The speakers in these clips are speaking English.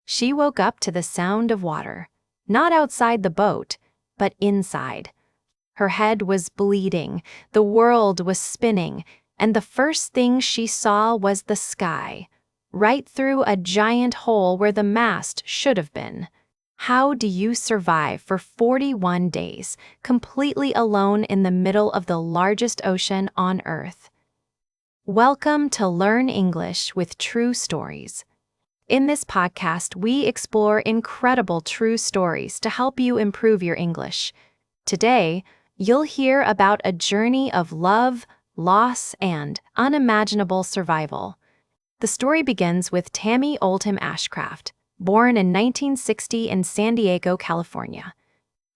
She woke up to the sound of water, not outside the boat, but inside. Her head was bleeding, the world was spinning, and the first thing she saw was the sky, right through a giant hole where the mast should have been. How do you survive for 41 days, completely alone in the middle of the largest ocean on Earth? Welcome to Learn English with True Stories. In this podcast, we explore incredible true stories to help you improve your English. Today, you'll hear about a journey of love, loss, and unimaginable survival. The story begins with Tami Oldham Ashcraft, born in 1960 in San Diego, California.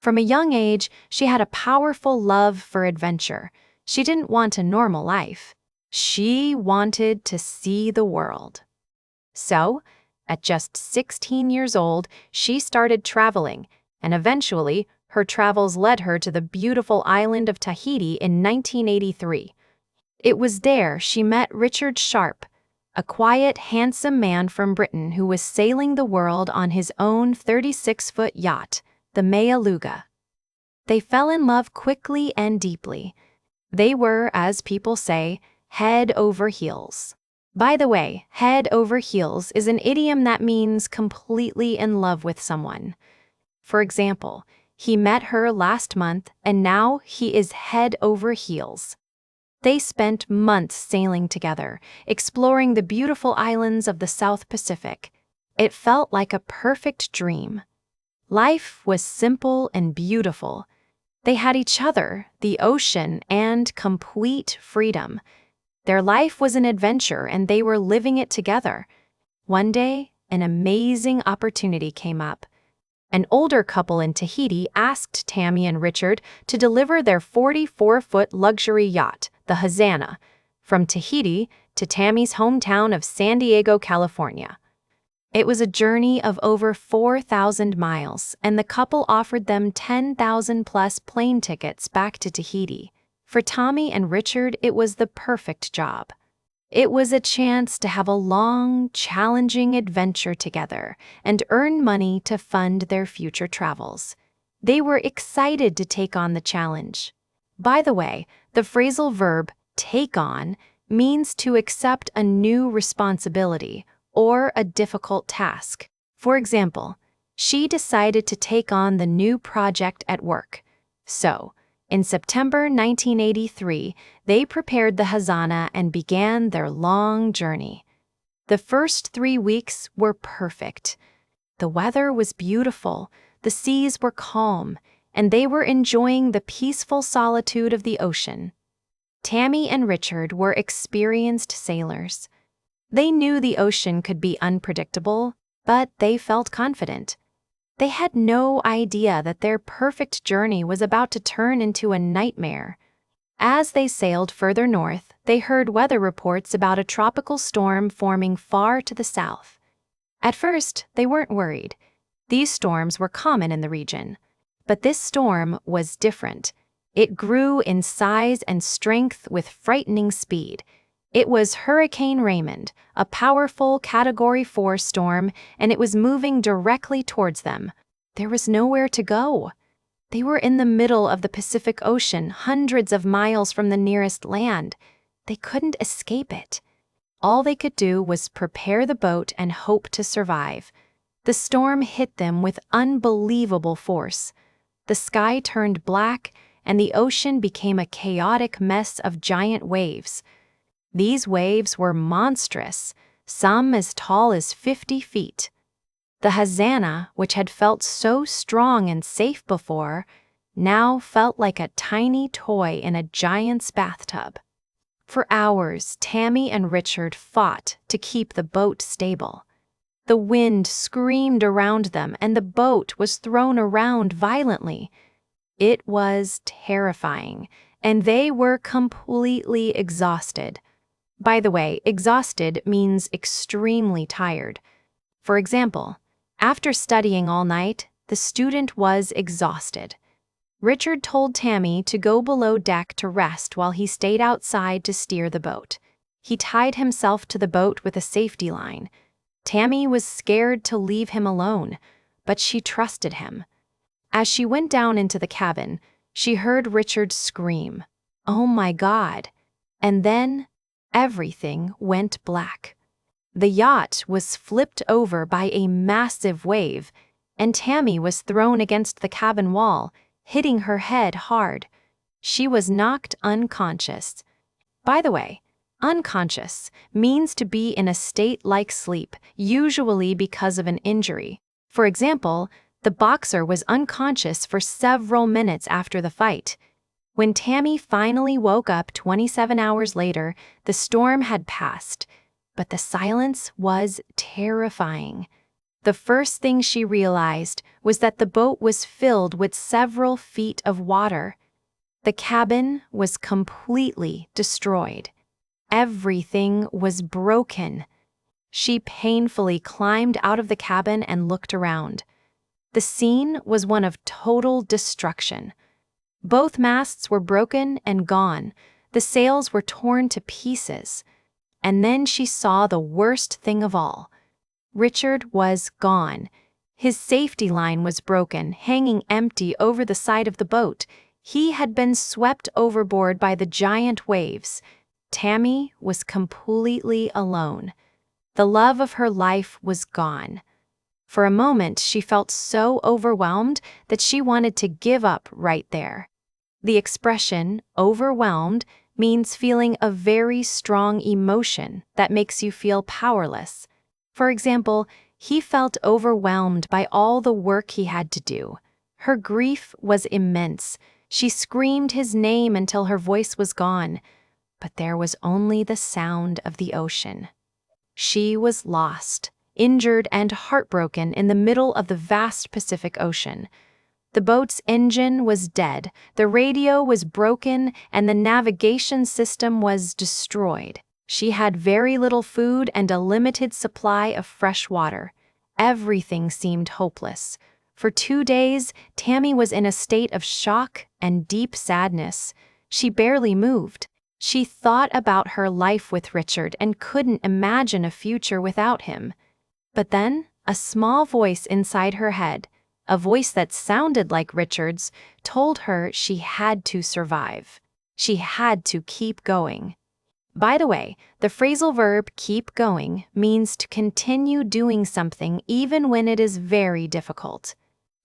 From a young age, she had a powerful love for adventure. She didn't want a normal life. She wanted to see the world. So, at just 16 years old, she started traveling, and eventually, her travels led her to the beautiful island of Tahiti in 1983. It was there she met Richard Sharp, a quiet, handsome man from Britain who was sailing the world on his own 36-foot yacht, the Mealuga. They fell in love quickly and deeply. They were, as people say, head over heels. By the way, head over heels is an idiom that means completely in love with someone. For example, he met her last month and now he is head over heels. They spent months sailing together, exploring the beautiful islands of the South Pacific. It felt like a perfect dream. Life was simple and beautiful. They had each other, the ocean, and complete freedom. Their life was an adventure and they were living it together. One day, an amazing opportunity came up. An older couple in Tahiti asked Tami and Richard to deliver their 44-foot luxury yacht, the Hazana, from Tahiti to Tami's hometown of San Diego, California. It was a journey of over 4,000 miles, and the couple offered them 10,000-plus plane tickets back to Tahiti. For Tami and Richard, it was the perfect job. It was a chance to have a long, challenging adventure together and earn money to fund their future travels. They were excited to take on the challenge. By the way, the phrasal verb take on means to accept a new responsibility or a difficult task. For example, she decided to take on the new project at work. So, in September 1983, they prepared the Hazana and began their long journey. The first 3 weeks were perfect. The weather was beautiful, the seas were calm, and they were enjoying the peaceful solitude of the ocean. Tami and Richard were experienced sailors. They knew the ocean could be unpredictable, but they felt confident. They had no idea that their perfect journey was about to turn into a nightmare. As they sailed further north, they heard weather reports about a tropical storm forming far to the south. At first, they weren't worried. These storms were common in the region. But this storm was different. It grew in size and strength with frightening speed. It was Hurricane Raymond, a powerful Category 4 storm, and it was moving directly towards them. There was nowhere to go. They were in the middle of the Pacific Ocean, hundreds of miles from the nearest land. They couldn't escape it. All they could do was prepare the boat and hope to survive. The storm hit them with unbelievable force. The sky turned black, and the ocean became a chaotic mess of giant waves. These waves were monstrous, some as tall as 50 feet. The Hazana, which had felt so strong and safe before, now felt like a tiny toy in a giant's bathtub. For hours, Tami and Richard fought to keep the boat stable. The wind screamed around them, and the boat was thrown around violently. It was terrifying, and they were completely exhausted. By the way, exhausted means extremely tired. For example, after studying all night, the student was exhausted. Richard told Tami to go below deck to rest while he stayed outside to steer the boat. He tied himself to the boat with a safety line. Tami was scared to leave him alone, but she trusted him. As she went down into the cabin, she heard Richard scream, "Oh my God!" And then everything went black. The yacht was flipped over by a massive wave, and Tami was thrown against the cabin wall, hitting her head hard. She was knocked unconscious. By the way, unconscious means to be in a state like sleep, usually because of an injury. For example, the boxer was unconscious for several minutes after the fight. When Tami finally woke up 27 hours later, the storm had passed, but the silence was terrifying. The first thing she realized was that the boat was filled with several feet of water. The cabin was completely destroyed. Everything was broken. She painfully climbed out of the cabin and looked around. The scene was one of total destruction. Both masts were broken and gone. The sails were torn to pieces. And then she saw the worst thing of all. Richard was gone. His safety line was broken, hanging empty over the side of the boat. He had been swept overboard by the giant waves. Tami was completely alone. The love of her life was gone. For a moment, she felt so overwhelmed that she wanted to give up right there. The expression, overwhelmed, means feeling a very strong emotion that makes you feel powerless. For example, he felt overwhelmed by all the work he had to do. Her grief was immense. She screamed his name until her voice was gone, but there was only the sound of the ocean. She was lost, injured and heartbroken in the middle of the vast Pacific Ocean. The boat's engine was dead, the radio was broken, and the navigation system was destroyed. She had very little food and a limited supply of fresh water. Everything seemed hopeless. For 2 days, Tami was in a state of shock and deep sadness. She barely moved. She thought about her life with Richard and couldn't imagine a future without him. But then, a small voice inside her head, a voice that sounded like Richard's, told her she had to survive. She had to keep going. By the way, the phrasal verb keep going means to continue doing something even when it is very difficult.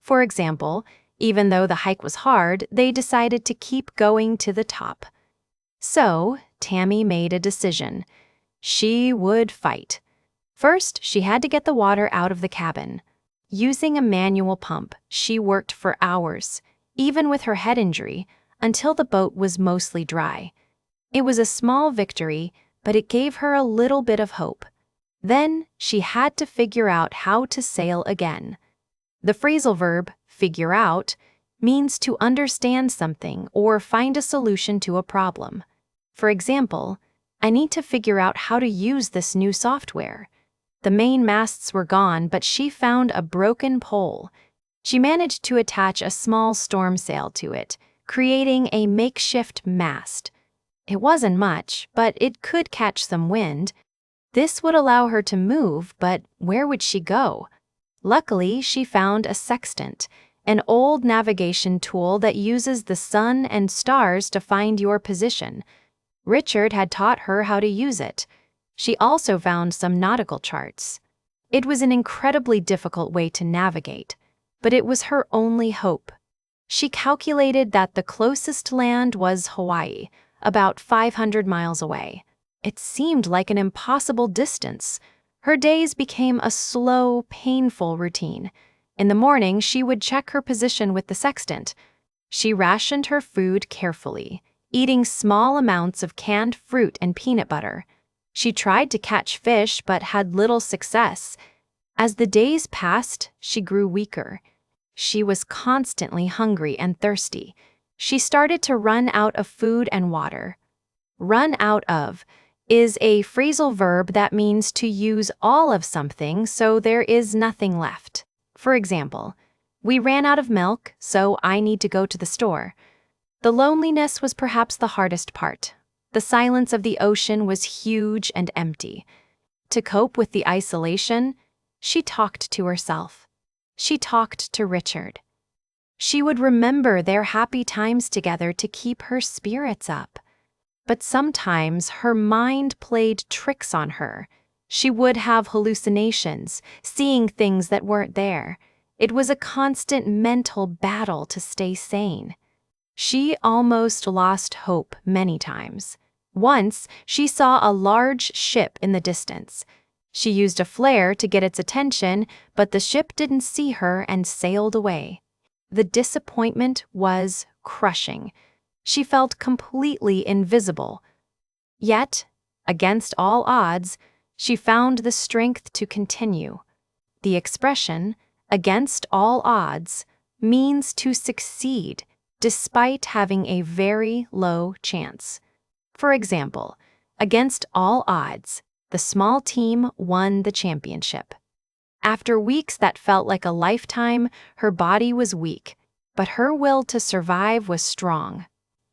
For example, even though the hike was hard, they decided to keep going to the top. So, Tami made a decision. She would fight. First, she had to get the water out of the cabin. Using a manual pump, she worked for hours, even with her head injury, until the boat was mostly dry. It was a small victory, but it gave her a little bit of hope. Then, she had to figure out how to sail again. The phrasal verb, figure out, means to understand something or find a solution to a problem. For example, I need to figure out how to use this new software. The main masts were gone, but she found a broken pole. She managed to attach a small storm sail to it, creating a makeshift mast. It wasn't much, but it could catch some wind. This would allow her to move, but where would she go? Luckily, she found a sextant, an old navigation tool that uses the sun and stars to find your position. Richard had taught her how to use it. She also found some nautical charts. It was an incredibly difficult way to navigate, but it was her only hope. She calculated that the closest land was Hawaii, about 500 miles away. It seemed like an impossible distance. Her days became a slow, painful routine. In the morning, she would check her position with the sextant. She rationed her food carefully, eating small amounts of canned fruit and peanut butter. She tried to catch fish but had little success. As the days passed, she grew weaker. She was constantly hungry and thirsty. She started to run out of food and water. Run out of is a phrasal verb that means to use all of something so there is nothing left. For example, we ran out of milk, so I need to go to the store. The loneliness was perhaps the hardest part. The silence of the ocean was huge and empty. To cope with the isolation, she talked to herself. She talked to Richard. She would remember their happy times together to keep her spirits up. But sometimes her mind played tricks on her. She would have hallucinations, seeing things that weren't there. It was a constant mental battle to stay sane. She almost lost hope many times. Once, she saw a large ship in the distance. She used a flare to get its attention, but the ship didn't see her and sailed away. The disappointment was crushing. She felt completely invisible. Yet, against all odds, she found the strength to continue. The expression, "against all odds," means to succeed despite having a very low chance. For example, against all odds, the small team won the championship. After weeks that felt like a lifetime, her body was weak, but her will to survive was strong.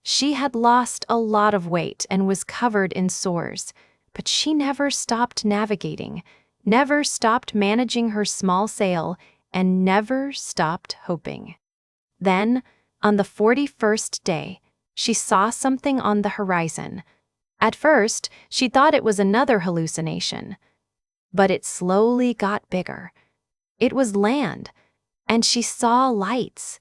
She had lost a lot of weight and was covered in sores, but she never stopped navigating, never stopped managing her small sail, and never stopped hoping. Then, on the 41st day, she saw something on the horizon. At first, she thought it was another hallucination, but it slowly got bigger. It was land, and she saw lights.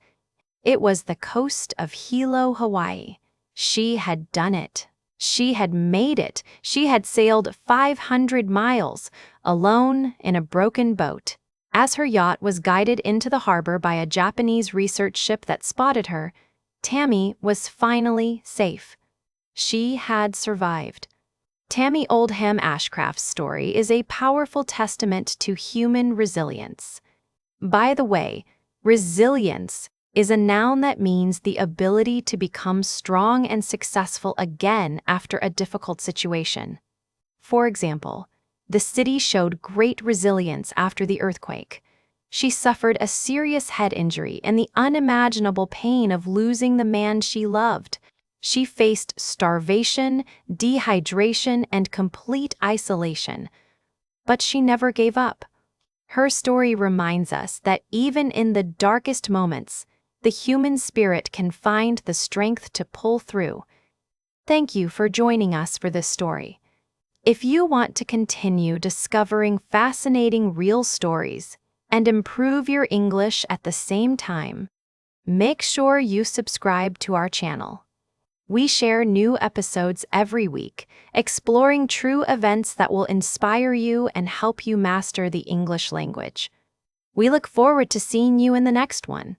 It was the coast of Hilo, Hawaii. She had done it. She had made it. She had sailed 500 miles, alone in a broken boat. As her yacht was guided into the harbor by a Japanese research ship that spotted her, Tami was finally safe. She had survived. Tami Oldham Ashcraft's story is a powerful testament to human resilience. By the way, resilience is a noun that means the ability to become strong and successful again after a difficult situation. For example, the city showed great resilience after the earthquake. She suffered a serious head injury and the unimaginable pain of losing the man she loved. She faced starvation, dehydration, and complete isolation. But she never gave up. Her story reminds us that even in the darkest moments, the human spirit can find the strength to pull through. Thank you for joining us for this story. If you want to continue discovering fascinating real stories and improve your English at the same time, make sure you subscribe to our channel. We share new episodes every week, exploring true events that will inspire you and help you master the English language. We look forward to seeing you in the next one.